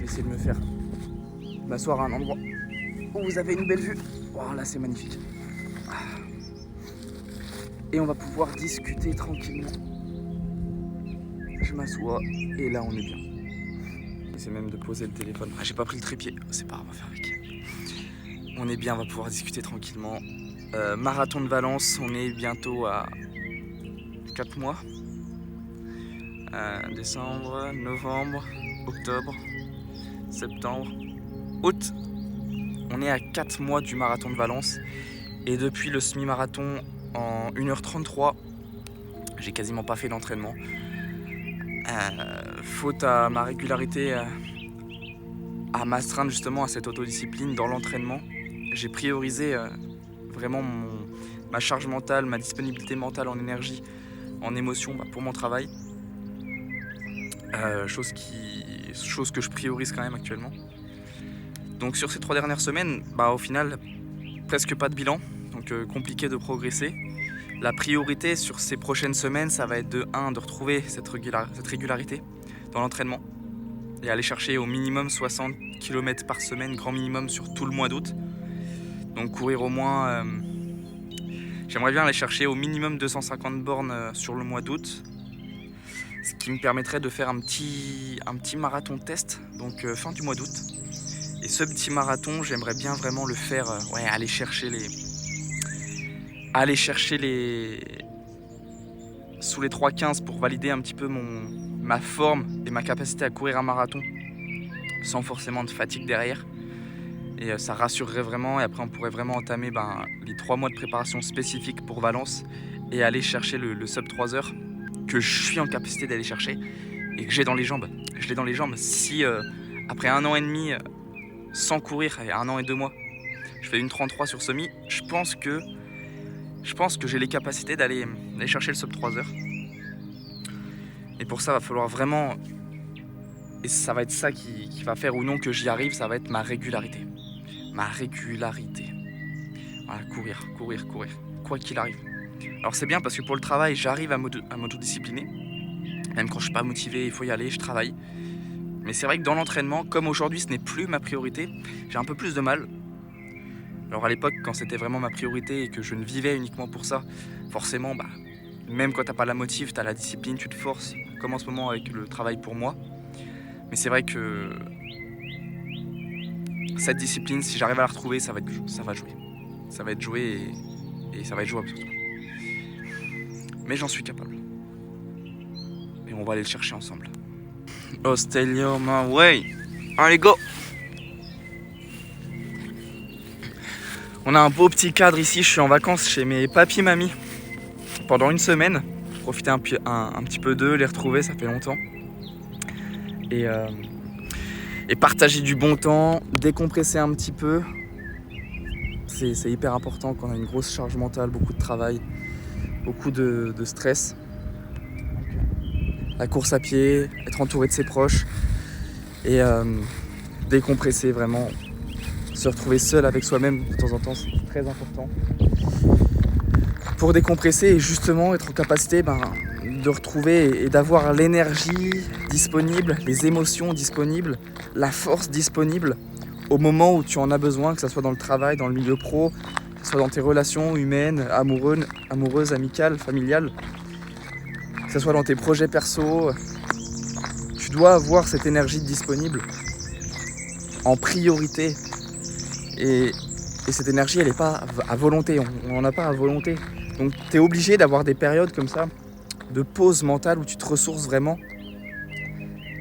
vais essayer de me faire m'asseoir à un endroit où vous avez une belle vue. Wow, là c'est magnifique. Et on va pouvoir discuter tranquillement. Je m'assois et là on est bien. C'est même de poser le téléphone. Ah, j'ai pas pris le trépied, c'est pas grave, on va faire avec. On est bien, on va pouvoir discuter tranquillement. Marathon de Valence, on est bientôt à 4 mois. Décembre, novembre, octobre, septembre, août. On est à 4 mois du marathon de Valence. Et depuis le semi-marathon en 1h33, j'ai quasiment pas fait d'entraînement. Faute à ma régularité, à m'astreindre justement à cette autodiscipline dans l'entraînement, j'ai priorisé vraiment ma charge mentale, ma disponibilité mentale en énergie, en émotion pour mon travail. Chose que je priorise quand même actuellement. Donc sur ces 3 dernières semaines, au final, presque pas de bilan, donc compliqué de progresser. La priorité sur ces prochaines semaines, ça va être de retrouver cette régularité dans l'entraînement et aller chercher au minimum 60 km par semaine, grand minimum sur tout le mois d'août. Donc courir au moins, j'aimerais bien aller chercher au minimum 250 bornes sur le mois d'août, ce qui me permettrait de faire un petit marathon test, donc fin du mois d'août. Et ce petit marathon, j'aimerais bien vraiment le faire, aller chercher sous les 3,15 pour valider un petit peu ma forme et ma capacité à courir un marathon sans forcément de fatigue derrière. Et ça rassurerait vraiment, et après on pourrait vraiment entamer les 3 mois de préparation spécifique pour Valence et aller chercher le sub 3 heures que je suis en capacité d'aller chercher et que j'ai dans les jambes. Je l'ai dans les jambes. Si après 1 an et demi sans courir, et 1 an et 2 mois, je fais une 33 sur semi, je pense que j'ai les capacités d'aller chercher le sub 3 heures. Et pour ça, il va falloir vraiment, et ça va être ça qui va faire ou non que j'y arrive, ça va être ma régularité. Ma régularité. Voilà, courir, quoi qu'il arrive. Alors c'est bien parce que pour le travail, j'arrive à m'autodiscipliner. Même quand je suis pas motivé, il faut y aller, je travaille. Mais c'est vrai que dans l'entraînement, comme aujourd'hui ce n'est plus ma priorité, j'ai un peu plus de mal. Alors à l'époque, quand c'était vraiment ma priorité et que je ne vivais uniquement pour ça, forcément, même quand t'as pas la motive, t'as la discipline, tu te forces, comme en ce moment avec le travail pour moi. Mais c'est vrai que cette discipline, si j'arrive à la retrouver, ça va jouer. Ça va être joué et ça va être jouable surtout. Mais j'en suis capable. Et on va aller le chercher ensemble. Oh, stay on my way. Allez, go! On a un beau petit cadre ici, je suis en vacances chez mes papis et mamies pendant une semaine. Profiter un petit peu d'eux, les retrouver, ça fait longtemps. Et partager du bon temps, décompresser un petit peu. C'est hyper important quand on a une grosse charge mentale, beaucoup de travail, beaucoup de stress. La course à pied, être entouré de ses proches et décompresser vraiment. Se retrouver seul avec soi-même de temps en temps, c'est très important. Pour décompresser et justement être en capacité de retrouver et d'avoir l'énergie disponible, les émotions disponibles, la force disponible au moment où tu en as besoin, que ce soit dans le travail, dans le milieu pro, que ce soit dans tes relations humaines, amoureuses, amicales, familiales, que ce soit dans tes projets perso. Tu dois avoir cette énergie disponible en priorité. Et cette énergie, elle n'est pas à volonté, on n'en a pas à volonté. Donc tu es obligé d'avoir des périodes comme ça, de pause mentale où tu te ressources vraiment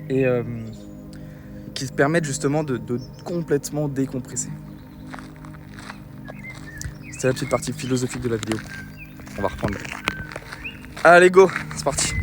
et qui te permettent justement de complètement décompresser. C'était la petite partie philosophique de la vidéo. On va reprendre. Allez, go, c'est parti.